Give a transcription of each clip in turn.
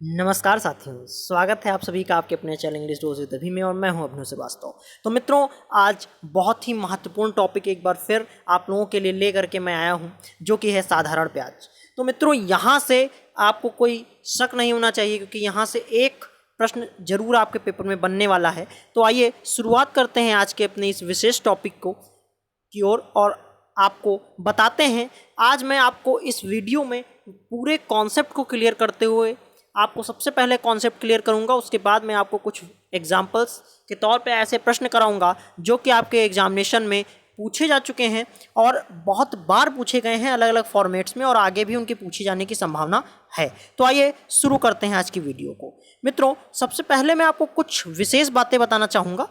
नमस्कार साथियों, स्वागत है आप सभी का आपके अपने चैनल इंग्लिश डोज विद अभी में। और मैं हूं अभिनव श्रीवास्तव। तो मित्रों, आज बहुत ही महत्वपूर्ण टॉपिक एक बार फिर आप लोगों के लिए ले करके मैं आया हूं, जो कि है साधारण ब्याज। तो मित्रों, यहाँ से आपको कोई शक नहीं होना चाहिए, क्योंकि यहाँ से एक प्रश्न जरूर आपके पेपर में बनने वाला है। तो आइए शुरुआत करते हैं आज के अपने इस विशेष टॉपिक को की ओर और आपको बताते हैं। आज मैं आपको इस वीडियो में पूरे कॉन्सेप्ट को क्लियर करते हुए आपको सबसे पहले कॉन्सेप्ट क्लियर करूंगा, उसके बाद मैं आपको कुछ एग्जांपल्स के तौर पे ऐसे प्रश्न कराऊंगा जो कि आपके एग्जामिनेशन में पूछे जा चुके हैं और बहुत बार पूछे गए हैं अलग अलग फॉर्मेट्स में, और आगे भी उनके पूछे जाने की संभावना है। तो आइए शुरू करते हैं आज की वीडियो को। मित्रों, सबसे पहले मैं आपको कुछ विशेष बातें बताना चाहूँगा।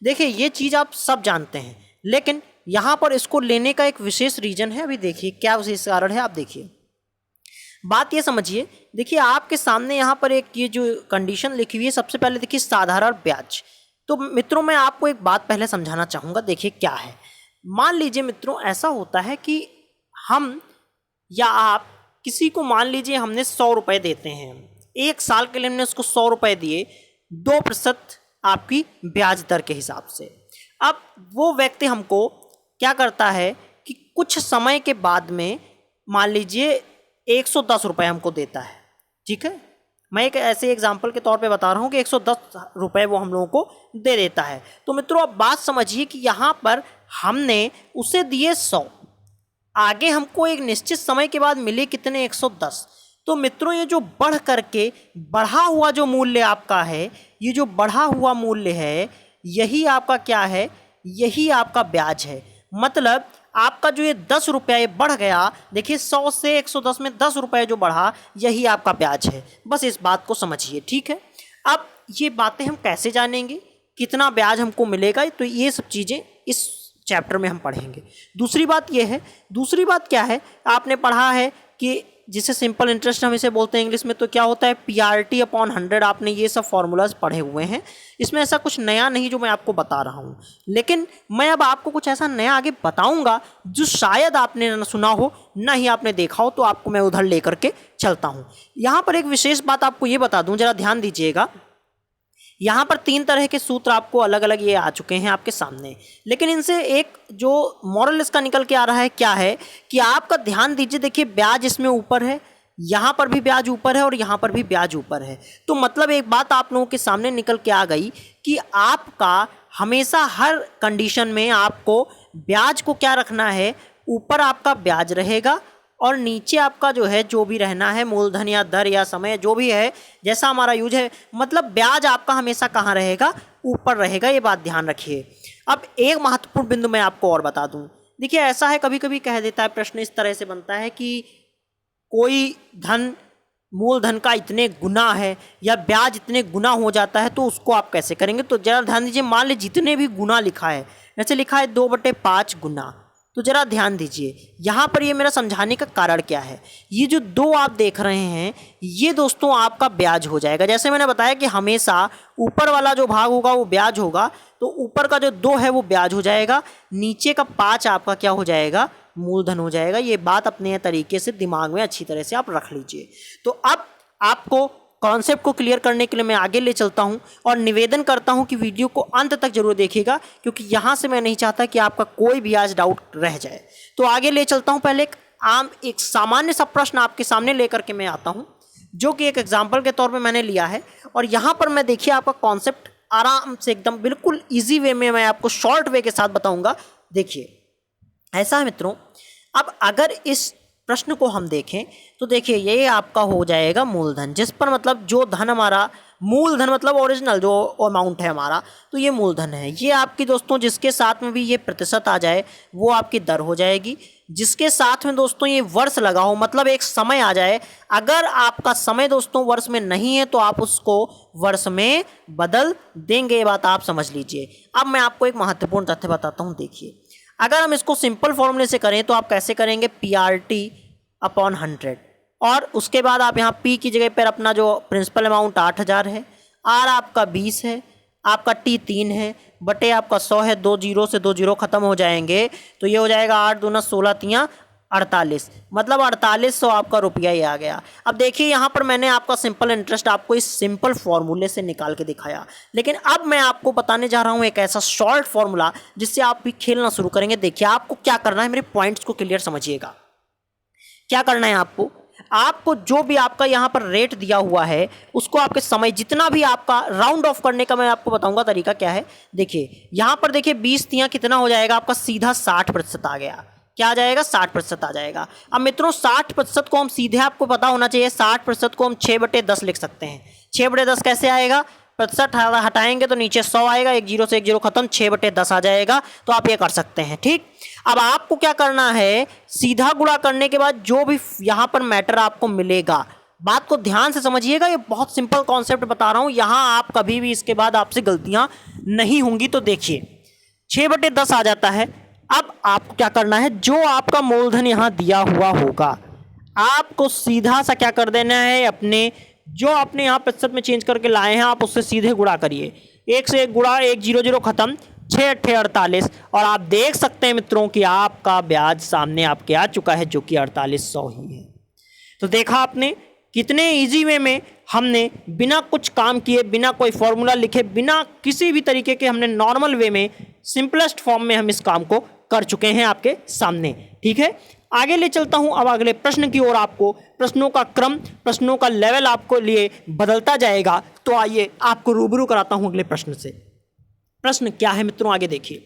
देखिए, ये चीज़ आप सब जानते हैं, लेकिन यहाँ पर इसको लेने का एक विशेष रीज़न है। अभी देखिए क्या विशेष कारण है, आप देखिए। बात ये समझिए, देखिए आपके सामने यहाँ पर एक ये जो कंडीशन लिखी हुई है, सबसे पहले देखिए साधारण ब्याज। तो मित्रों, मैं आपको एक बात पहले समझाना चाहूँगा। देखिए क्या है, मान लीजिए मित्रों, ऐसा होता है कि हम या आप किसी को, मान लीजिए हमने 100 रुपये देते हैं, 1 साल के लिए हमने उसको 100 रुपये दिए 2% आपकी ब्याज दर के हिसाब से। अब वो व्यक्ति हमको क्या करता है कि कुछ समय के बाद में मान लीजिए 110 रुपये हमको देता है। ठीक है, मैं एक ऐसे एग्जाम्पल के तौर पे बता रहा हूँ कि 110 रुपये वो हम लोगों को दे देता है। तो मित्रों, अब बात समझिए कि यहाँ पर हमने उसे दिए 100, आगे हमको एक निश्चित समय के बाद मिले कितने, 110। तो मित्रों, ये जो बढ़ करके बढ़ा हुआ जो मूल्य आपका है, ये जो बढ़ा हुआ मूल्य है, यही आपका क्या है, यही आपका ब्याज है। मतलब आपका जो ये 10 रुपया बढ़ गया, देखिए 100 से 110 में 10 रुपये जो बढ़ा, यही आपका ब्याज है। बस इस बात को समझिए। ठीक है, अब ये बातें हम कैसे जानेंगे, कितना ब्याज हमको मिलेगा, तो ये सब चीज़ें इस चैप्टर में हम पढ़ेंगे। दूसरी बात ये है, दूसरी बात क्या है, आपने पढ़ा है कि जिसे सिंपल इंटरेस्ट हम इसे बोलते हैं इंग्लिश में, तो क्या होता है, PRT अपॉन 100। आपने ये सब फॉर्मूलाज पढ़े हुए हैं, इसमें ऐसा कुछ नया नहीं जो मैं आपको बता रहा हूँ। लेकिन मैं अब आपको कुछ ऐसा नया आगे बताऊंगा जो शायद आपने न सुना हो, ना ही आपने देखा हो, तो आपको मैं उधर लेकर के चलता हूँ। यहाँ पर एक विशेष बात आपको ये बता दूँ, जरा ध्यान दीजिएगा। यहाँ पर 3 तरह के सूत्र आपको अलग अलग ये आ चुके हैं आपके सामने, लेकिन इनसे एक जो मॉरल इसका निकल के आ रहा है, क्या है कि आपका ध्यान दीजिए। देखिए, ब्याज इसमें ऊपर है, यहाँ पर भी ब्याज ऊपर है और यहाँ पर भी ब्याज ऊपर है। तो मतलब एक बात आप लोगों के सामने निकल के आ गई कि आपका हमेशा हर कंडीशन में आपको ब्याज को क्या रखना है, ऊपर आपका ब्याज रहेगा और नीचे आपका जो है, जो भी रहना है, मूलधन या दर या समय, जो भी है, जैसा हमारा यूज है, मतलब ब्याज आपका हमेशा कहाँ रहेगा, ऊपर रहेगा। ये बात ध्यान रखिए। अब एक महत्वपूर्ण बिंदु मैं आपको और बता दूं। देखिए, ऐसा है, कभी कभी कह देता है, प्रश्न इस तरह से बनता है कि कोई धन मूलधन का इतने गुना है या ब्याज इतने गुना हो जाता है, तो उसको आप कैसे करेंगे। तो जरा ध्यान दीजिए, मान लीजिए जितने भी गुना लिखा है, जैसे लिखा है 2/5 गुना, तो जरा ध्यान दीजिए, यहाँ पर ये मेरा समझाने का कारण क्या है। ये जो 2 आप देख रहे हैं, ये दोस्तों आपका ब्याज हो जाएगा। जैसे मैंने बताया कि हमेशा ऊपर वाला जो भाग होगा वो ब्याज होगा, तो ऊपर का जो 2 है वो ब्याज हो जाएगा, नीचे का 5 आपका क्या हो जाएगा, मूलधन हो जाएगा। ये बात अपने तरीके से दिमाग में अच्छी तरह से आप रख लीजिए। तो अब आपको कॉन्सेप्ट को क्लियर करने के लिए मैं आगे ले चलता हूं और निवेदन करता हूं कि वीडियो को अंत तक जरूर देखिएगा, क्योंकि यहां से मैं नहीं चाहता कि आपका कोई भी आज डाउट रह जाए। तो आगे ले चलता हूं। पहले एक सामान्य सा प्रश्न आपके सामने लेकर के मैं आता हूं, जो कि एक एग्जाम्पल के तौर पर मैंने लिया है। और यहां पर मैं, देखिए, आपका कॉन्सेप्ट आराम से एकदम बिल्कुल ईजी वे में मैं आपको शॉर्ट वे के साथ बताऊंगा। देखिए, ऐसा है मित्रों, अब अगर इस प्रश्न को हम देखें तो देखिए, ये आपका हो जाएगा मूलधन, जिस पर मतलब जो धन हमारा, मूलधन मतलब ओरिजिनल जो अमाउंट है हमारा, तो ये मूलधन है। ये आपकी दोस्तों, जिसके साथ में भी ये प्रतिशत आ जाए, वो आपकी दर हो जाएगी। जिसके साथ में दोस्तों ये वर्ष लगा हो, मतलब एक समय आ जाए, अगर आपका समय दोस्तों वर्ष में नहीं है तो आप उसको वर्ष में बदल देंगे। ये बात आप समझ लीजिए। अब मैं आपको एक महत्वपूर्ण तथ्य बताता हूँ। देखिए, अगर हम इसको सिंपल फॉर्मूले से करें तो आप कैसे करेंगे, PRT अपॉन 100, और उसके बाद आप यहाँ P की जगह पर अपना जो प्रिंसिपल अमाउंट 8000 है, R आपका 20 है, आपका T 3 है, बटे आपका 100 है, 2 जीरो से 2 जीरो खत्म हो जाएंगे, तो ये हो जाएगा 8 दूना 16 तियाँ 48, मतलब 4800 आपका रुपया ही आ गया। अब देखिए यहाँ पर मैंने आपका सिंपल इंटरेस्ट आपको इस सिंपल फॉर्मूले से निकाल के दिखाया, लेकिन अब मैं आपको बताने जा रहा हूँ एक ऐसा शॉर्ट फॉर्मूला जिससे आप भी खेलना शुरू करेंगे। देखिए आपको क्या करना है, मेरे पॉइंट्स को क्लियर समझिएगा। क्या करना है आपको जो भी आपका यहाँ पर रेट दिया हुआ है उसको आपके समय जितना भी आपका राउंड ऑफ करने का मैं आपको बताऊंगा तरीका क्या है। देखिए यहाँ पर देखिए 20 तियां कितना हो जाएगा आपका, सीधा 60% आ गया। क्या आ जाएगा, 60% आ जाएगा। अब मित्रों 60% को हम सीधे, आपको पता होना चाहिए 60% को हम 6/10 लिख सकते हैं। 6/10 कैसे आएगा, प्रतिशत हटाएंगे तो नीचे 100 आएगा, एक जीरो से एक जीरो खत्म, 6/10 आ जाएगा। तो आप ये कर सकते हैं, ठीक। अब आपको क्या करना है, सीधा गुणा करने के बाद जो भी यहाँ पर मैटर आपको मिलेगा, बात को ध्यान से समझिएगा, ये बहुत सिंपल कॉन्सेप्ट बता रहा हूँ, यहाँ आप कभी भी इसके बाद आपसे गलतियाँ नहीं होंगी। तो देखिए 6/10 आ जाता है। अब आपको क्या करना है, जो आपका मूलधन यहाँ दिया हुआ होगा आपको सीधा सा क्या कर देना है, अपने जो आपने यहाँ प्रतिशत में चेंज करके लाए हैं आप उससे सीधे गुणा करिए। एक से एक गुणा, एक जीरो जीरो खत्म, 6×8 = 48। और आप देख सकते हैं मित्रों कि आपका ब्याज सामने आपके आ चुका है जो कि 4800 ही है। तो देखा आपने कितने इजी वे में हमने बिना कुछ काम किए, बिना कोई फॉर्मूला लिखे, बिना किसी भी तरीके के, हमने नॉर्मल वे में सिंपलेस्ट फॉर्म में हम इस काम को कर चुके हैं आपके सामने, ठीक है। आगे ले चलता हूं अब अगले प्रश्न की ओर। आपको प्रश्नों का क्रम, प्रश्नों का लेवल आपको लिए बदलता जाएगा। तो आइए आपको रूबरू कराता हूं अगले प्रश्न से। प्रश्न क्या है मित्रों, आगे देखिए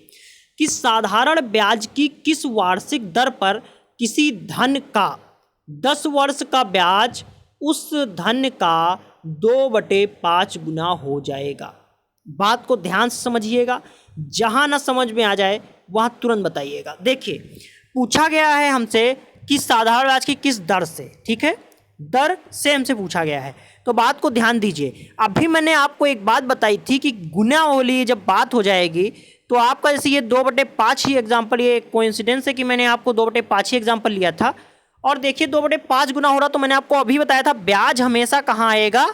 कि साधारण ब्याज की किस वार्षिक दर पर किसी धन का 10 वर्ष का ब्याज उस धन का 2/5 गुना हो जाएगा। बात को ध्यान से समझिएगा, जहां ना समझ में आ जाए वहां तुरंत बताइएगा। देखिए पूछा गया है हमसे कि साधारण ब्याज की किस दर से, ठीक है, दर से हमसे पूछा गया है। तो बात को ध्यान दीजिए, अभी मैंने आपको एक बात बताई थी कि गुना वाली जब बात हो जाएगी तो आपका जैसे ये 2/5 ही एग्जाम्पल, ये कोइंसिडेंस है कि मैंने आपको 2/5 ही एग्जाम्पल लिया था। और देखिए 2/5 गुना हो रहा, तो मैंने आपको अभी बताया था ब्याज हमेशा कहाँ आएगा,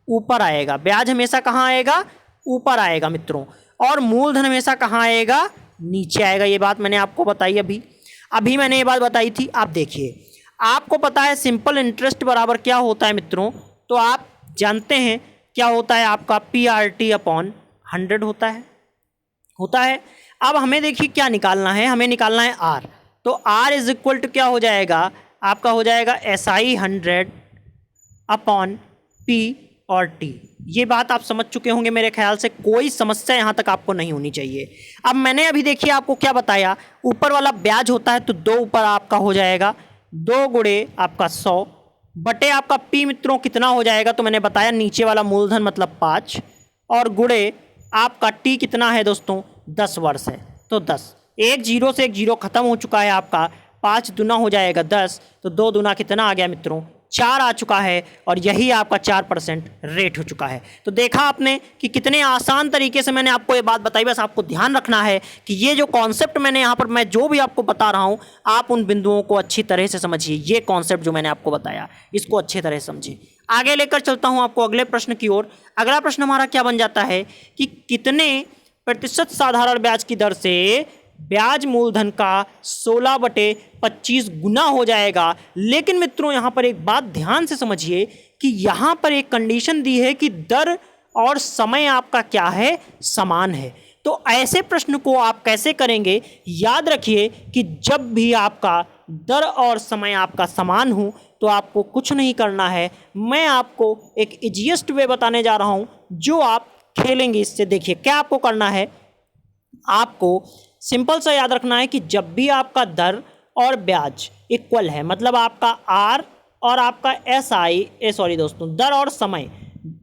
ऊपर आएगा। ब्याज हमेशा कहाँ आएगा, ऊपर आएगा मित्रों। और मूलधन हमेशा कहाँ आएगा, नीचे आएगा। ये बात मैंने आपको बताई, अभी मैंने ये बात बताई थी। आप देखिए आपको पता है सिंपल इंटरेस्ट बराबर क्या होता है मित्रों, तो आप जानते हैं क्या होता है, आपका PRT/100 होता है। अब हमें देखिए क्या निकालना है, हमें निकालना है R। तो R = क्या हो जाएगा, आपका हो जाएगा SI 100/P और T। ये बात आप समझ चुके होंगे मेरे ख्याल से, कोई समस्या यहाँ तक आपको नहीं होनी चाहिए। अब मैंने अभी देखिए आपको क्या बताया, ऊपर वाला ब्याज होता है तो 2 ऊपर आपका हो जाएगा, 2 गुणे आपका 100 बटे आपका P मित्रों कितना हो जाएगा, तो मैंने बताया नीचे वाला मूलधन मतलब 5, और गुणे आपका T कितना है दोस्तों, 10 वर्ष है। तो 10, एक जीरो से एक जीरो खत्म हो चुका है आपका, 5 दूना हो जाएगा 10, तो 2 दूना कितना आ गया मित्रों, 4 आ चुका है। और यही आपका 4% रेट हो चुका है। तो देखा आपने कि कितने आसान तरीके से मैंने आपको ये बात बताई। बस आपको ध्यान रखना है कि ये जो कॉन्सेप्ट मैंने यहाँ पर, मैं जो भी आपको बता रहा हूँ, आप उन बिंदुओं को अच्छी तरह से समझिए। ये कॉन्सेप्ट जो मैंने आपको बताया इसको अच्छी तरह से समझिए। आगे लेकर चलता हूँ आपको अगले प्रश्न की ओर। अगला प्रश्न हमारा क्या बन जाता है कि कितने प्रतिशत साधारण ब्याज की दर से ब्याज मूलधन का 16/25 गुना हो जाएगा। लेकिन मित्रों यहाँ पर एक बात ध्यान से समझिए कि यहाँ पर एक कंडीशन दी है कि दर और समय आपका क्या है, समान है। तो ऐसे प्रश्न को आप कैसे करेंगे, याद रखिए कि जब भी आपका दर और समय आपका समान हो तो आपको कुछ नहीं करना है। मैं आपको एक इजीएस्ट वे बताने जा रहा हूँ जो आप खेलेंगे इससे। देखिए क्या आपको करना है, आपको सिंपल सा याद रखना है कि जब भी आपका दर और ब्याज इक्वल है, मतलब आपका R और आपका दर और समय,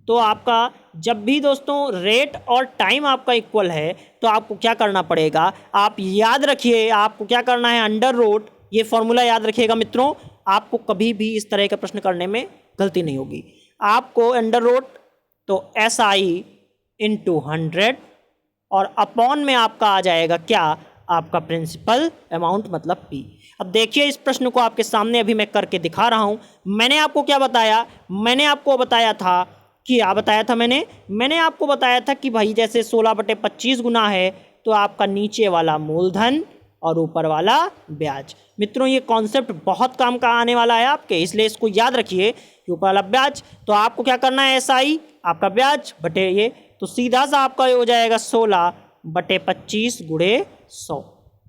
तो आपका जब भी दोस्तों रेट और टाइम आपका इक्वल है तो आपको क्या करना पड़ेगा, आप याद रखिए आपको क्या करना है, अंडर रूट, ये फॉर्मूला याद रखिएगा मित्रों। आपको कभी भी इस तरह का प्रश्न करने में गलती नहीं होगी। आपको अंडर रूट तो SI × 100 और अपॉन में आपका आ जाएगा क्या, आपका प्रिंसिपल अमाउंट मतलब P। अब देखिए इस प्रश्न को आपके सामने अभी मैं करके दिखा रहा हूँ। मैंने आपको क्या बताया, मैंने आपको बताया था कि मैंने आपको बताया था कि भाई जैसे 16/25 गुना है तो आपका नीचे वाला मूलधन और ऊपर वाला ब्याज। मित्रों ये कॉन्सेप्ट बहुत काम का आने वाला है आपके, इसलिए इसको याद रखिए कि ऊपर वाला ब्याज। तो आपको क्या करना है, SI आपका ब्याज बटे ये, तो सीधा सा आपका ये हो जाएगा 16 बटे 25 गुणे 100।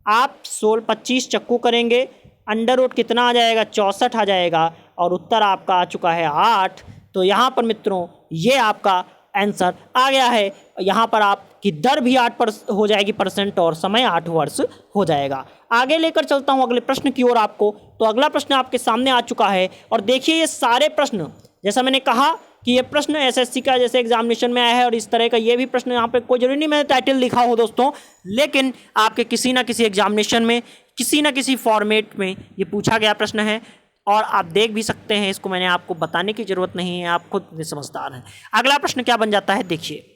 आप 25 चक्कू करेंगे, अंडर रूट कितना आ जाएगा, 64 आ जाएगा, और उत्तर आपका आ चुका है 8। तो यहाँ पर मित्रों ये आपका आंसर आ गया है। यहाँ पर आपकी दर भी 8 हो जाएगी %, और समय 8 वर्ष हो जाएगा। आगे लेकर चलता हूँ अगले प्रश्न की ओर आपको। तो अगला प्रश्न आपके सामने आ चुका है, और देखिए ये सारे प्रश्न, जैसा मैंने कहा कि ये प्रश्न SSC का जैसे एग्जामिनेशन में आया है, और इस तरह का ये भी प्रश्न यहाँ पे कोई जरूरी नहीं मैंने टाइटल लिखा हो दोस्तों, लेकिन आपके किसी ना किसी एग्जामिनेशन में किसी ना किसी फॉर्मेट में ये पूछा गया प्रश्न है, और आप देख भी सकते हैं, इसको मैंने आपको बताने की जरूरत नहीं है, आप खुद समझदार हैं। अगला प्रश्न क्या बन जाता है, देखिए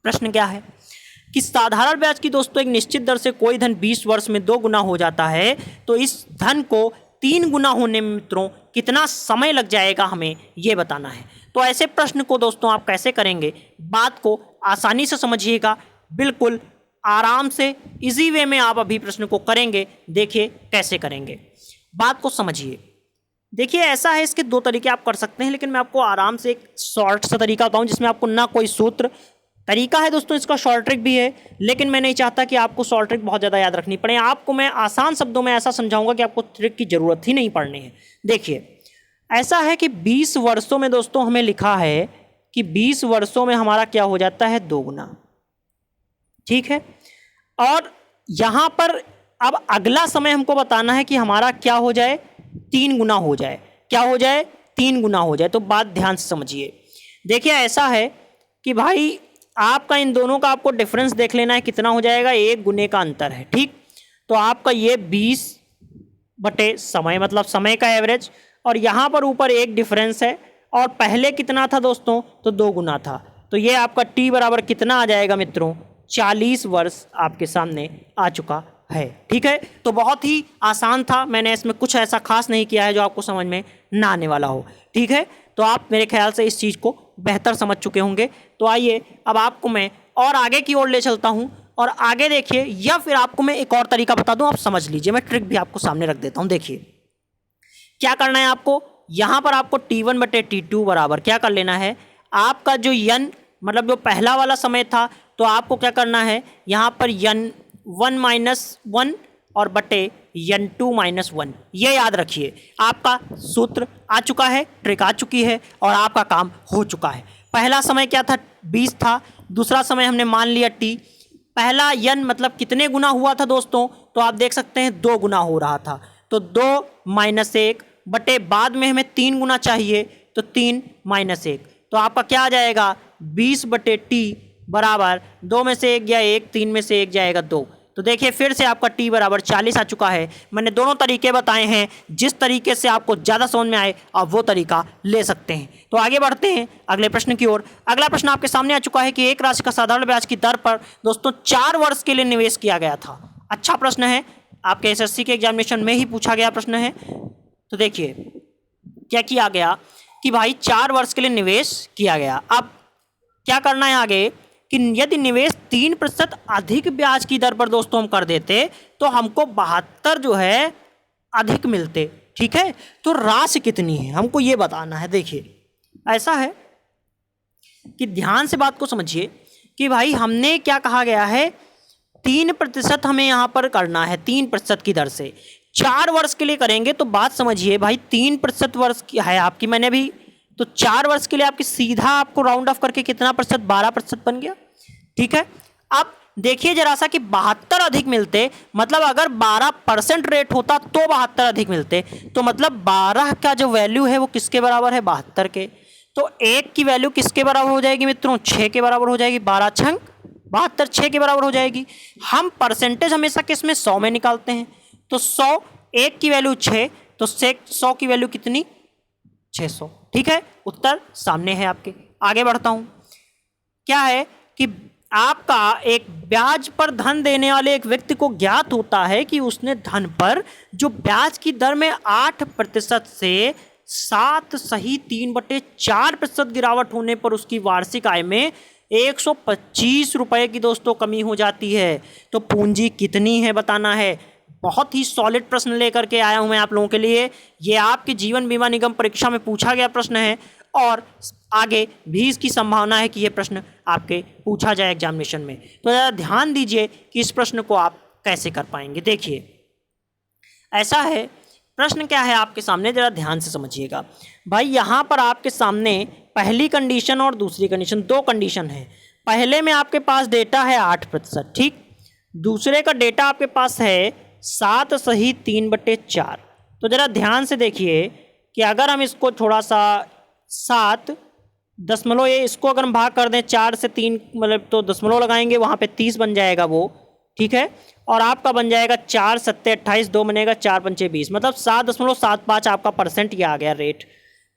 प्रश्न क्या है कि साधारण ब्याज की दोस्तों एक निश्चित दर से कोई धन 20 वर्ष में 2 गुना हो जाता है, तो इस धन को 3 गुना होने में मित्रों कितना समय लग जाएगा, हमें ये बताना है। तो ऐसे प्रश्न को दोस्तों आप कैसे करेंगे, बात को आसानी से समझिएगा, बिल्कुल आराम से इजी वे में आप अभी प्रश्न को करेंगे। देखिए कैसे करेंगे, बात को समझिए। देखिए ऐसा है, इसके 2 तरीके आप कर सकते हैं, लेकिन मैं आपको आराम से एक शॉर्ट सा तरीका बताऊं जिसमें आपको ना कोई सूत्र, तरीका है दोस्तों इसका, शॉर्ट ट्रिक भी है, लेकिन मैं नहीं चाहता कि आपको शॉर्ट ट्रिक बहुत ज़्यादा याद रखनी पड़े। आपको मैं आसान शब्दों में ऐसा समझाऊंगा कि आपको ट्रिक की ज़रूरत ही नहीं पड़नी है। देखिए ऐसा है कि 20 वर्षों में दोस्तों हमें लिखा है कि 20 वर्षों में हमारा क्या हो जाता है, 2 गुना, ठीक है। और यहाँ पर अब अगला समय हमको बताना है कि हमारा क्या हो जाए, 3 गुना हो जाए। क्या हो जाए, 3 गुना हो जाए। तो बात ध्यान से समझिए। देखिए ऐसा है कि भाई आपका इन दोनों का आपको डिफरेंस देख लेना है, कितना हो जाएगा, 1 गुने का अंतर है, ठीक। तो आपका ये 20 बटे समय, मतलब समय का एवरेज, और यहाँ पर ऊपर 1 डिफरेंस है, और पहले कितना था दोस्तों, तो 2 गुना था। तो ये आपका T बराबर कितना आ जाएगा मित्रों, 40 वर्ष आपके सामने आ चुका है, ठीक है। तो बहुत ही आसान था, मैंने इसमें कुछ ऐसा खास नहीं किया है जो आपको समझ में ना आने वाला हो, ठीक है। तो आप मेरे ख्याल से इस चीज़ को बेहतर समझ चुके होंगे। तो आइए अब आपको मैं और आगे की ओर ले चलता हूँ, और आगे देखिए, या फिर आपको मैं एक और तरीका बता दूँ, आप समझ लीजिए, मैं ट्रिक भी आपको सामने रख देता हूँ। देखिए क्या करना है आपको, यहाँ पर आपको T1 बटे T2 बराबर क्या कर लेना है, आपका जो n मतलब जो पहला वाला समय था, तो आपको क्या करना है, यहाँ पर n1 - 1 और बटे n2 - 1, ये याद रखिए। आपका सूत्र आ चुका है, ट्रिक आ चुकी है, और आपका काम हो चुका है। पहला समय क्या था, 20 था, दूसरा समय हमने मान लिया T, पहला n मतलब कितने गुना हुआ था दोस्तों, तो आप देख सकते हैं 2 गुना हो रहा था, तो 2 - 1 बटे बाद में हमें 3 गुना चाहिए, तो 3 - 1, तो आपका क्या आ जाएगा, 20 बटे T बराबर 2 में से 1 गया 1, 3 में से 1 जाएगा 2। तो देखिए फिर से आपका T बराबर 40 आ चुका है। मैंने दोनों तरीके बताए हैं, जिस तरीके से आपको ज़्यादा समझ में आए आप वो तरीका ले सकते हैं। तो आगे बढ़ते हैं अगले प्रश्न की ओर। अगला प्रश्न आपके सामने आ चुका है कि एक राशि का साधारण ब्याज की दर पर दोस्तों 4 वर्ष के लिए निवेश किया गया था। अच्छा प्रश्न है, आपके SSC के एग्जामिनेशन में ही पूछा गया प्रश्न है। तो देखिए क्या किया गया कि भाई 4 वर्ष के लिए निवेश किया गया। अब क्या करना है आगे कि यदि निवेश 3% अधिक ब्याज की दर पर दोस्तों हम कर देते तो हमको 72 जो है अधिक मिलते, ठीक है। तो राशि कितनी है हमको ये बताना है। देखिए ऐसा है कि ध्यान से बात को समझिए कि भाई हमने क्या कहा गया है, 3% हमें यहाँ पर करना है, 3% की दर से 4 वर्ष के लिए करेंगे। तो बात समझिए भाई 3% वर्ष की है आपकी, मैंने भी तो 4 वर्ष के लिए आपकी सीधा आपको राउंड ऑफ करके कितना प्रतिशत, 12% बन गया, ठीक है। अब देखिए जरा सा कि 72 अधिक मिलते, मतलब अगर 12% रेट होता तो 72 अधिक मिलते, तो मतलब 12 का जो वैल्यू है वो किसके बराबर है, 72 के। तो 1 की वैल्यू किसके बराबर हो जाएगी मित्रों, 6 के बराबर हो जाएगी, 12 छंग 72 6 के बराबर हो जाएगी। हम परसेंटेज हमेशा किस में, 100 में निकालते हैं। तो 100, 1 की वैल्यू 6, तो 100 की वैल्यू कितनी, 600, ठीक है। उत्तर सामने है आपके। आगे बढ़ता हूं, क्या है कि आपका एक ब्याज पर धन देने वाले एक व्यक्ति को ज्ञात होता है कि उसने धन पर जो ब्याज की दर में 8% से 7 सही 3/4% गिरावट होने पर उसकी वार्षिक आय में 125 रुपये की दोस्तों कमी हो जाती है। तो पूंजी कितनी है बताना है। बहुत ही सॉलिड प्रश्न लेकर के आया हूं मैं आप लोगों के लिए। ये आपके जीवन बीमा निगम परीक्षा में पूछा गया प्रश्न है और आगे भी इसकी संभावना है कि ये प्रश्न आपके पूछा जाए एग्जामिनेशन में। तो ज़रा ध्यान दीजिए कि इस प्रश्न को आप कैसे कर पाएंगे। देखिए ऐसा है, प्रश्न क्या है आपके सामने, जरा ध्यान से समझिएगा भाई। यहाँ पर आपके सामने पहली कंडीशन और दूसरी कंडीशन, दो कंडीशन है। पहले में आपके पास डेटा है 8%, ठीक। दूसरे का डेटा आपके पास है 7 सही 3/4। तो ज़रा ध्यान से देखिए कि अगर हम इसको थोड़ा सा 7 दशमलव, ये इसको अगर हम भाग कर दें 4 से 3, मतलब तो दशमलव लगाएंगे वहाँ पे 30 बन जाएगा वो, ठीक है। और आपका बन जाएगा 4 7 28, 2 बनेगा 4 5 20, मतलब 7.75 आपका परसेंट ये आ गया रेट।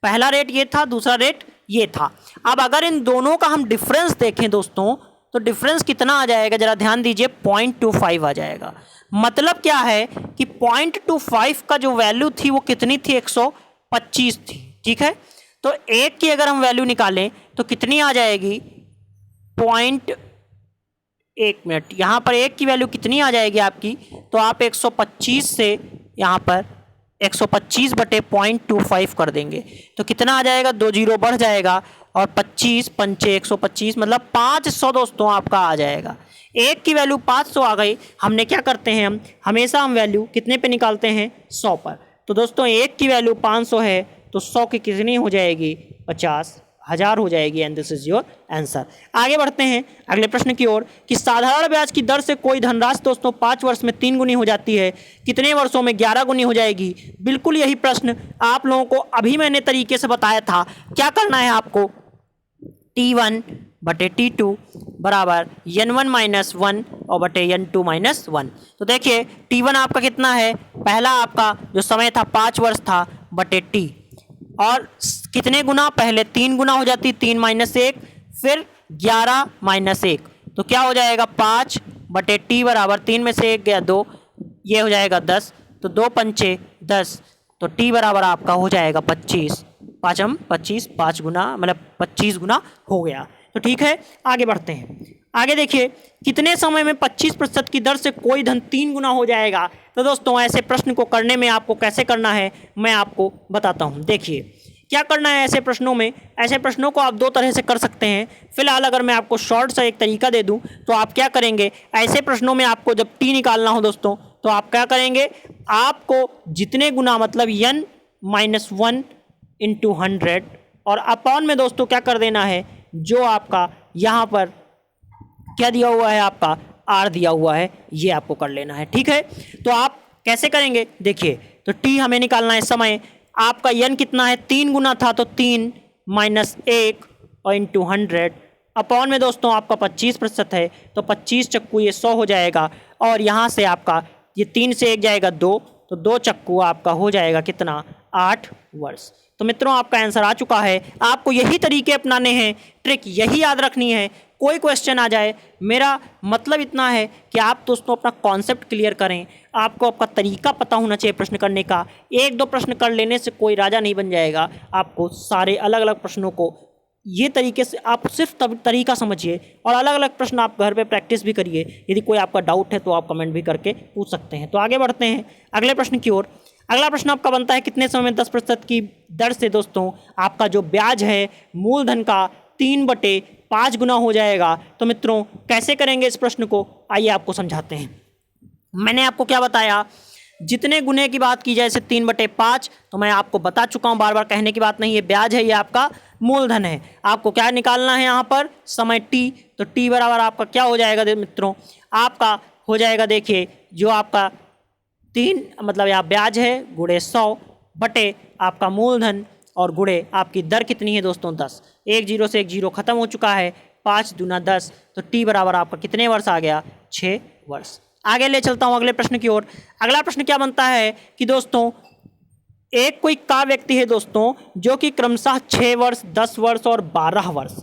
पहला रेट ये था, दूसरा रेट ये था। अब अगर इन दोनों का हम डिफरेंस देखें दोस्तों, तो डिफरेंस कितना आ जाएगा, जरा ध्यान दीजिए, 0.25 आ जाएगा। मतलब क्या है कि 0.25 का जो वैल्यू थी वो कितनी थी, 125 थी, ठीक है। तो एक की अगर हम वैल्यू निकालें तो कितनी आ जाएगी, 1 मिनट, यहाँ पर एक की वैल्यू कितनी आ जाएगी आपकी, तो आप 125 से यहाँ पर 125/0.25 कर देंगे तो कितना आ जाएगा, 2 जीरो बढ़ जाएगा और 25 पंचे 125, मतलब 500 दोस्तों आपका आ जाएगा। एक की वैल्यू 500 आ गई। हमने क्या करते हैं, हम हमेशा वैल्यू कितने पे निकालते हैं, 100 पर। तो दोस्तों एक की वैल्यू 500 है तो 100 की कितनी हो जाएगी, 50,000 हो जाएगी। And this is your answer. आगे बढ़ते हैं अगले प्रश्न की ओर कि साधारण ब्याज की दर से कोई धनराशि दोस्तों 5 वर्ष में 3 गुनी हो जाती है, कितने वर्षों में 11 गुनी हो जाएगी। बिल्कुल यही प्रश्न आप लोगों को अभी मैंने तरीके से बताया था। क्या करना है आपको, T1/T2 बराबर N1 - 1 और बटे N2 - 1। तो देखिए T1 आपका कितना है, पहला आपका जो समय था 5 वर्ष था, बटे T, और कितने गुना, पहले 3 गुना हो जाती, 3 - 1, फिर 11 - 1, तो क्या हो जाएगा, 5/T बराबर 3 में से 1 गया 2, ये हो जाएगा 10, तो 2 पंचे 10, तो T बराबर आपका हो जाएगा 25, 25, 5 गुना मतलब 25 गुना हो गया। तो ठीक है, आगे बढ़ते हैं। आगे देखिए कितने समय में 25% की दर से कोई धन 3 गुना हो जाएगा। तो दोस्तों ऐसे प्रश्न को करने में आपको कैसे करना है मैं आपको बताता हूं। देखिए क्या करना है ऐसे प्रश्नों में, ऐसे प्रश्नों को आप 2 तरह से कर सकते हैं। फिलहाल अगर मैं आपको शॉर्ट सा एक तरीका दे दूं तो आप क्या करेंगे, ऐसे प्रश्नों में आपको जब T निकालना हो दोस्तों तो आप क्या करेंगे, आपको जितने गुना मतलब N - 1 × 100 और अपॉन में दोस्तों क्या कर देना है, जो आपका यहाँ पर क्या दिया हुआ है, आपका R दिया हुआ है, ये आपको कर लेना है। ठीक है, तो आप कैसे करेंगे, देखिए तो T हमें निकालना है समय, आपका N कितना है, 3 गुना था तो 3 - 1 और × 100 अपॉन में दोस्तों आपका 25% है तो 25 चक्कू ये 100 हो जाएगा, और यहाँ से आपका ये 3 से 1 जाएगा 2, तो 2 चक्कू आपका हो जाएगा कितना, 8 वर्ष। तो मित्रों आपका आंसर आ चुका है। आपको यही तरीके अपनाने हैं, ट्रिक यही याद रखनी है। कोई क्वेश्चन आ जाए, मेरा मतलब इतना है कि आप दोस्तों अपना कॉन्सेप्ट क्लियर करें, आपको आपका तरीका पता होना चाहिए प्रश्न करने का। 1-2 प्रश्न कर लेने से कोई राजा नहीं बन जाएगा। आपको सारे अलग अलग प्रश्नों को ये तरीके से आप सिर्फ तरीका समझिए और अलग अलग प्रश्न आप घर पे प्रैक्टिस भी करिए। यदि कोई आपका डाउट है तो आप कमेंट भी करके पूछ सकते हैं। तो आगे बढ़ते हैं अगले प्रश्न की ओर। अगला प्रश्न आपका बनता है, कितने समय में 10% की दर से दोस्तों आपका जो ब्याज है मूलधन का 3/5 गुना हो जाएगा। तो मित्रों कैसे करेंगे इस प्रश्न को, आइए आपको समझाते हैं। मैंने आपको क्या बताया, जितने गुने की बात की जाए इसे 3/5, तो मैं आपको बता चुका हूँ, बार बार कहने की बात नहीं है। ब्याज है, ये आपका मूलधन है। आपको क्या निकालना है यहाँ पर, समय T, तो T बराबर आपका क्या हो जाएगा मित्रों, आपका हो जाएगा, देखिए जो आपका 3 मतलब यहाँ ब्याज है गुणे 100 बटे आपका मूलधन और गुणे आपकी दर कितनी है दोस्तों, 10। 1 जीरो से 1 जीरो खत्म हो चुका है, 5 दूना 10, तो T बराबर आपका कितने वर्ष आ गया, 6 वर्ष। आगे ले चलता हूँ अगले प्रश्न की ओर। अगला प्रश्न क्या बनता है कि दोस्तों एक कोई का व्यक्ति है दोस्तों जो कि क्रमशः 6 वर्ष, 10 वर्ष और 12 वर्ष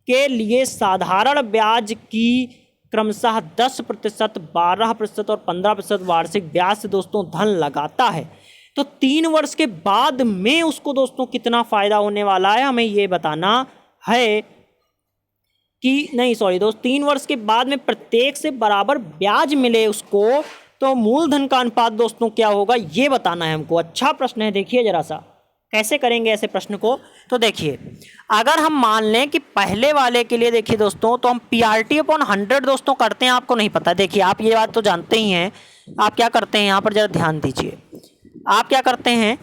के लिए साधारण ब्याज की क्रमशः 10%, 12% और 15% वार्षिक ब्याज से दोस्तों धन लगाता है, तो 3 वर्ष के बाद में उसको दोस्तों कितना फायदा होने वाला है, हमें ये बताना है। कि नहीं सॉरी दोस्त, 3 वर्ष के बाद में प्रत्येक से बराबर ब्याज मिले उसको, तो मूलधन का अनुपात दोस्तों क्या होगा ये बताना है हमको। अच्छा प्रश्न है, देखिए जरा सा कैसे करेंगे ऐसे प्रश्न को। तो देखिए अगर हम मान लें कि पहले वाले के लिए देखिए दोस्तों, तो हम PRT अपॉन 100 दोस्तों करते हैं, आपको नहीं पता। देखिए आप ये बात तो जानते ही हैं, आप क्या करते हैं यहाँ पर जरा ध्यान दीजिए। आप क्या करते हैं,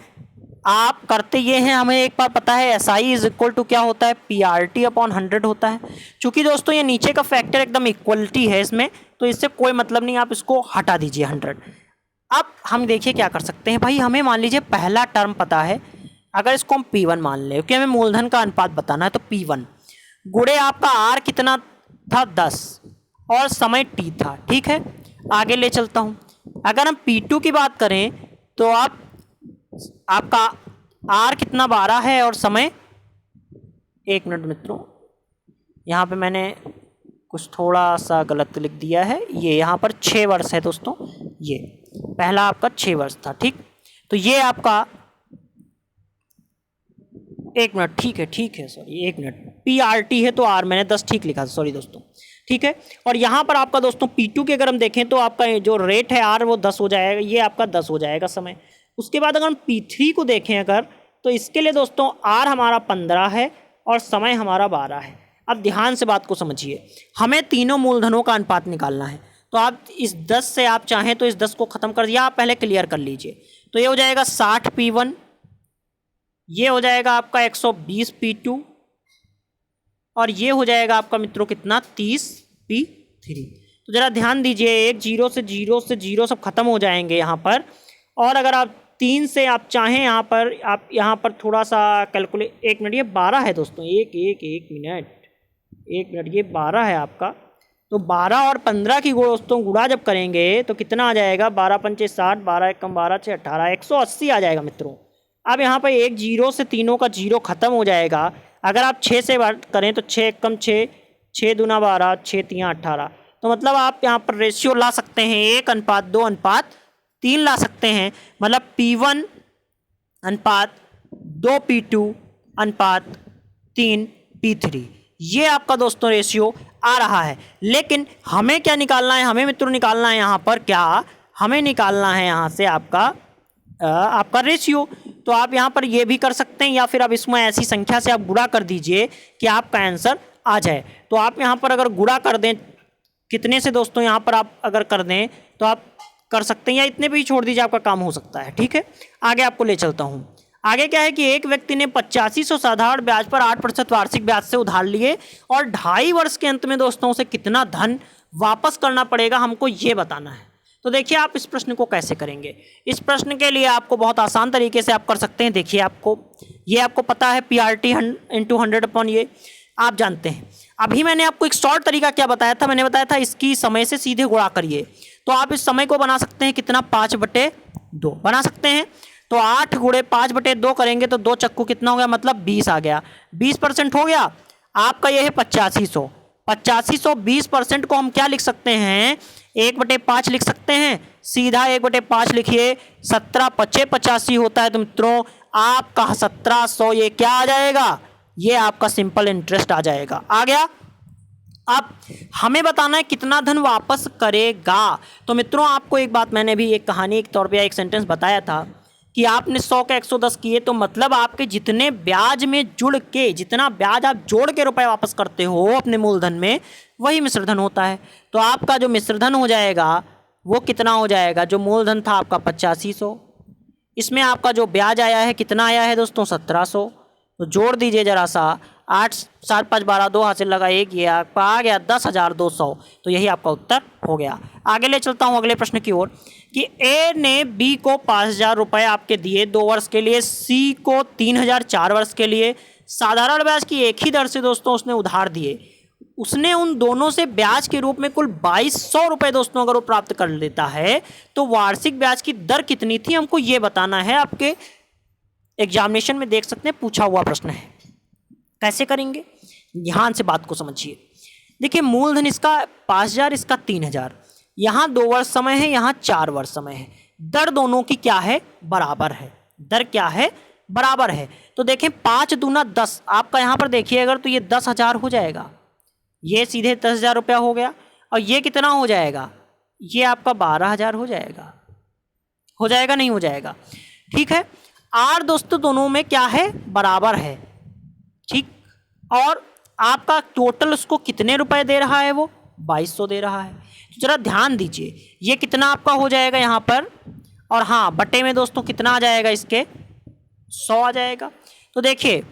आप करते ये हैं, हमें एक बार पता है SI इज इक्वल टू क्या होता है, PRT अपॉन 100 होता है। चूंकि दोस्तों ये नीचे का फैक्टर एकदम इक्वलिटी है इसमें, तो इससे कोई मतलब नहीं, आप इसको हटा दीजिए 100। अब हम देखिए क्या कर सकते हैं भाई, हमें मान लीजिए पहला टर्म पता है, अगर इसको हम P1 मान लें, क्योंकि हमें मूलधन का अनुपात बताना है, तो P1 गुणे आपका R कितना था 10 और समय T था, ठीक है। आगे ले चलता हूँ, अगर हम P2 की बात करें तो आपका R कितना 12 है और समय, एक मिनट मित्रों, यहाँ पे मैंने कुछ थोड़ा सा गलत लिख दिया है, ये यहाँ पर 6 वर्ष है दोस्तों, ये पहला आपका 6 वर्ष था, ठीक। तो ये आपका, एक मिनट, ठीक है सॉरी, एक मिनट, PRT है तो R मैंने 10 ठीक लिखा था, सॉरी दोस्तों, ठीक है। और यहाँ पर आपका दोस्तों P2 के अगर हम देखें तो आपका जो रेट है R वो 10 हो जाएगा, ये आपका 10 हो जाएगा समय। उसके बाद अगर हम P3 को देखें अगर, तो इसके लिए दोस्तों R हमारा 15 है और समय हमारा 12 है। अब ध्यान से बात को समझिए, हमें तीनों मूलधनों का अनुपात निकालना है। तो आप इस 10 से आप चाहें तो इस 10 को ख़त्म कर दिया, आप पहले क्लियर कर लीजिए। तो ये हो जाएगा 60 P1, ये हो जाएगा आपका 120 P2 और ये हो जाएगा आपका मित्रों कितना 30 P3। तो ज़रा ध्यान दीजिए, एक जीरो से जीरो सब खत्म हो जाएंगे यहाँ पर। और अगर आप 3 से आप चाहें यहाँ पर, आप यहाँ पर थोड़ा सा कैलकुलेट, एक मिनट, ये 12 है दोस्तों, एक मिनट, ये 12 है आपका। तो 12 और 15 की दोस्तों गुणा जब करेंगे तो कितना आ जाएगा, 12 पंचे 60, 12 एकम 12 6 18, 180 आ जाएगा मित्रों। अब यहाँ पर एक जीरो से तीनों का जीरो खत्म हो जाएगा। अगर आप 6 से करें तो 6 एकम 6, 6 दूना 12, 6 तियाँ 18। तो मतलब आप यहाँ पर रेशियो ला सकते हैं 1:2:3 ला सकते हैं, मतलब P1 अनुपात 2 P2 अनुपात 3 P3, ये आपका दोस्तों रेशियो आ रहा है। लेकिन हमें क्या निकालना है, हमें मित्रों निकालना है यहाँ पर क्या, हमें निकालना है यहाँ से आपका रेशियो। तो आप यहाँ पर ये भी कर सकते हैं, या फिर आप इसमें ऐसी संख्या से आप गुणा कर दीजिए कि आपका आंसर आ जाए। तो आप यहाँ पर अगर गुणा कर दें कितने से दोस्तों, यहाँ पर आप अगर कर दें तो आप कर सकते हैं, या इतने पे ही छोड़ दीजिए, आपका काम हो सकता है, ठीक है। आगे आपको ले चलता हूँ। आगे क्या है कि एक व्यक्ति ने 8500 साधारण ब्याज पर 8% वार्षिक ब्याज से उधार लिए और 2.5 वर्ष के अंत में दोस्तों उसे कितना धन वापस करना पड़ेगा, हमको ये बताना है। तो देखिए आप इस प्रश्न को कैसे करेंगे। इस प्रश्न के लिए आपको बहुत आसान तरीके से आप कर सकते हैं। देखिए आपको पता है PRT इंटू 100 अपॉन ये आप जानते हैं। अभी मैंने आपको एक शॉर्ट तरीका क्या बताया था, मैंने बताया था इसकी समय से सीधे गुणा करिए। तो आप इस समय को बना सकते हैं कितना, 5/2 बना सकते हैं। तो 8 गुणे 5/2 करेंगे तो 2 चक्कू कितना हो गया, मतलब 20 आ गया, 20% हो गया आपका। ये है 8500, 20% को हम क्या लिख सकते हैं, 1/5 लिख सकते हैं, सीधा 1/5 लिखिए, 17 पचे 85 होता है। तो मित्रों आपका 1700 ये क्या आ जाएगा, ये आपका सिंपल इंटरेस्ट आ जाएगा। आ गया। अब हमें बताना है कितना धन वापस करेगा। तो मित्रों आपको एक बात मैंने भी एक कहानी के तौर पे एक सेंटेंस बताया था कि आपने 100 का 110 किए, तो मतलब आपके जितने ब्याज में जुड़ के, जितना ब्याज आप जोड़ के रुपए वापस करते हो अपने मूलधन में, वही मिश्रधन होता है। तो आपका जो मिश्रधन हो जाएगा वो कितना हो जाएगा, जो मूलधन था आपका 8500, इसमें आपका जो ब्याज आया है कितना आया है दोस्तों, 1700। तो जोड़ दीजिए जरा सा, 8 7 5 12, 2 हाथ से लगा 1, ये आपका आ गया 10,200। तो यही आपका उत्तर हो गया। आगे ले चलता हूँ अगले प्रश्न की ओर कि ए ने बी को 5,000 रुपये आपके दिए 2 वर्ष के लिए, सी को 3,000 4 वर्ष के लिए। साधारण ब्याज की एक ही दर से दोस्तों उसने उधार दिए। उसने उन दोनों से ब्याज के रूप में कुल 2,200 रुपये दोस्तों अगर वो प्राप्त कर लेता है तो वार्षिक ब्याज की दर कितनी थी, हमको ये बताना है। आपके एग्जामिनेशन में देख सकते हैं पूछा हुआ प्रश्न है। कैसे करेंगे, ध्यान से बात को समझिए। देखिए मूलधन इसका 5,000, इसका 3,000, यहाँ 2 वर्ष समय है, यहाँ 4 वर्ष समय है। दर दोनों की क्या है, बराबर है। दर क्या है, बराबर है। तो देखें 5 दूना 10, आपका यहाँ पर देखिए अगर तो ये 10,000 हो जाएगा। ये सीधे 10,000 रुपया हो गया, और ये कितना हो जाएगा, ये आपका 12,000 हो जाएगा। हो जाएगा नहीं हो जाएगा, ठीक है। आर दोस्तों दोनों में क्या है, बराबर है, ठीक। और आपका टोटल उसको कितने रुपए दे रहा है, वो 2200 दे रहा है। तो जरा ध्यान दीजिए, ये कितना आपका हो जाएगा यहाँ पर, और हाँ बटे में दोस्तों कितना आ जाएगा, इसके 100 आ जाएगा। तो देखिए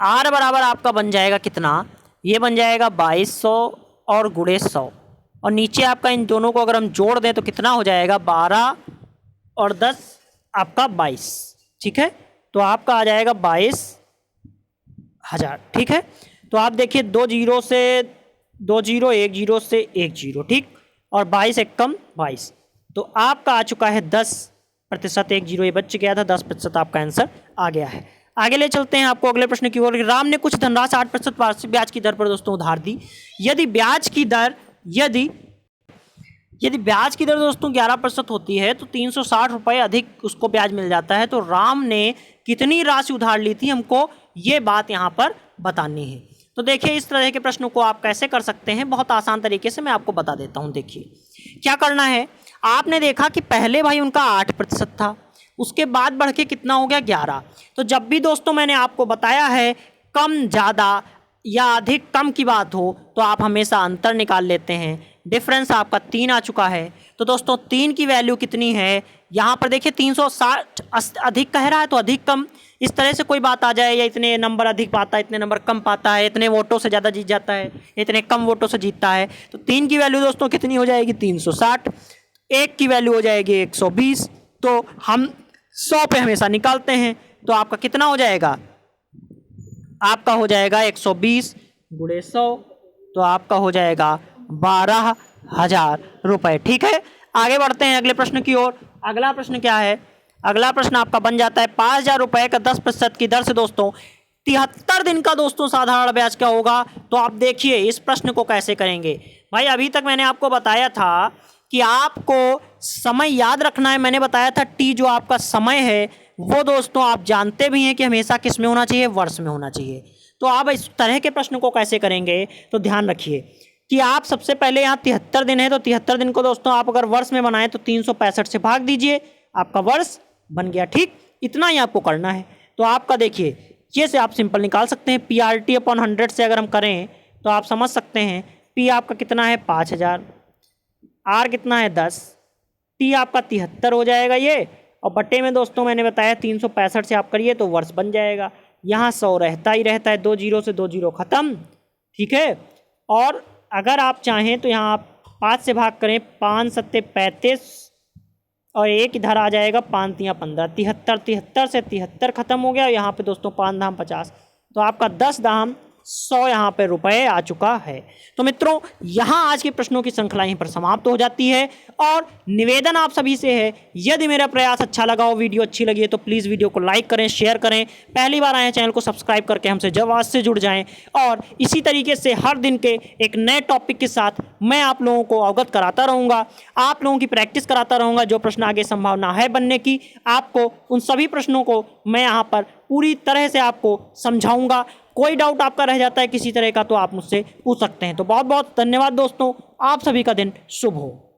आर बराबर आपका बन जाएगा कितना, ये बन जाएगा 2200 और गुणे 100, और नीचे आपका इन दोनों को अगर हम जोड़ दें तो कितना हो जाएगा, 12 और 10 आपका 22, ठीक है। तो आपका आ जाएगा 22,000, ठीक है। तो आप देखिए 2 जीरो से 2 जीरो, 1 जीरो से 1 जीरो, ठीक, और 22 एकम 22, तो आपका आ चुका है 10%। 1 जीरो ये बच गया था, 10% आपका आंसर आ गया है। आगे ले चलते हैं आपको अगले प्रश्न की ओर। राम ने कुछ धनराशि 8% वार्षिक ब्याज की दर पर दोस्तों उधार दी। यदि ब्याज की दर ब्याज की दर दोस्तों 11% होती है तो 360 रुपये अधिक उसको ब्याज मिल जाता है। तो राम ने कितनी राशि उधार ली थी, हमको ये बात यहाँ पर बतानी है। तो देखिए इस तरह के प्रश्नों को आप कैसे कर सकते हैं, बहुत आसान तरीके से मैं आपको बता देता हूँ। देखिए क्या करना है, आपने देखा कि पहले भाई उनका 8% था, उसके बाद बढ़ के कितना हो गया, 11। तो जब भी दोस्तों मैंने आपको बताया है कम ज़्यादा या अधिक कम की बात हो तो आप हमेशा अंतर निकाल लेते हैं। डिफरेंस आपका 3 आ चुका है। तो दोस्तों 3 की वैल्यू कितनी है, यहाँ पर देखिए 360 अधिक कह रहा है तो अधिक कम, इस तरह से कोई बात आ जाए, या इतने नंबर अधिक पाता है, इतने नंबर कम पाता है, इतने वोटों से ज़्यादा जीत जाता है, इतने कम वोटों से जीतता है। तो 3 की वैल्यू दोस्तों कितनी हो जाएगी, 360। 1 की वैल्यू हो जाएगी 120। तो हम 100 पे हमेशा निकालते हैं, तो आपका कितना हो जाएगा, आपका हो जाएगा 120 गुणे 100, तो आपका हो जाएगा 12,000 रुपये, ठीक है। आगे बढ़ते हैं अगले प्रश्न की ओर। अगला प्रश्न क्या है, अगला प्रश्न आपका बन जाता है 5,000 रुपये का 10% की दर से दोस्तों 73 दिन का दोस्तों साधारण ब्याज क्या होगा। तो आप देखिए इस प्रश्न को कैसे करेंगे। भाई अभी तक मैंने आपको बताया था कि आपको समय याद रखना है। मैंने बताया था टी जो आपका समय है वो दोस्तों आप जानते भी हैं कि हमेशा किस में होना चाहिए, वर्ष में होना चाहिए। तो आप इस तरह के प्रश्न को कैसे करेंगे, तो ध्यान रखिए कि आप सबसे पहले यहाँ 73 दिन है, तो 73 दिन को दोस्तों आप अगर वर्ष में बनाएं तो 365 से भाग दीजिए, आपका वर्ष बन गया, ठीक। इतना ही आपको करना है। तो आपका देखिए ये से आप सिंपल निकाल सकते हैं, PRT अपॉन 100 से अगर हम करें तो आप समझ सकते हैं P आपका कितना है 5,000, R कितना है 10, T आपका 73 हो जाएगा ये, और बट्टे में दोस्तों मैंने बताया 365 से आप करिए तो वर्ष बन जाएगा। यहाँ 100 रहता ही रहता है, 2 जीरो से 2 जीरो खत्म, ठीक है। और अगर आप चाहें तो यहाँ आप 5 से भाग करें, 5 सत्ते 35 और 1 इधर आ जाएगा, 5 तियाँ 15, 73 से 73 खत्म हो गया। यहाँ पे दोस्तों 5 धाम 50, तो आपका 10 धाम 100 यहाँ पे रुपए आ चुका है। तो मित्रों यहाँ आज के प्रश्नों की श्रृंखला यहीं पर समाप्त हो जाती है। और निवेदन आप सभी से है, यदि मेरा प्रयास अच्छा लगा हो, वीडियो अच्छी लगी है तो प्लीज़ वीडियो को लाइक करें, शेयर करें, पहली बार आए चैनल को सब्सक्राइब करके हमसे जवाब से जुड़ जाएं। और इसी तरीके से हर दिन के एक नए टॉपिक के साथ मैं आप लोगों को अवगत कराता रहूँगा, आप लोगों की प्रैक्टिस कराता रहूँगा। जो प्रश्न आगे संभावना है बनने की, आपको उन सभी प्रश्नों को मैं यहाँ पर पूरी तरह से आपको समझाऊंगा। कोई डाउट आपका रह जाता है किसी तरह का तो आप मुझसे पूछ सकते हैं। तो बहुत बहुत धन्यवाद दोस्तों, आप सभी का दिन शुभ हो।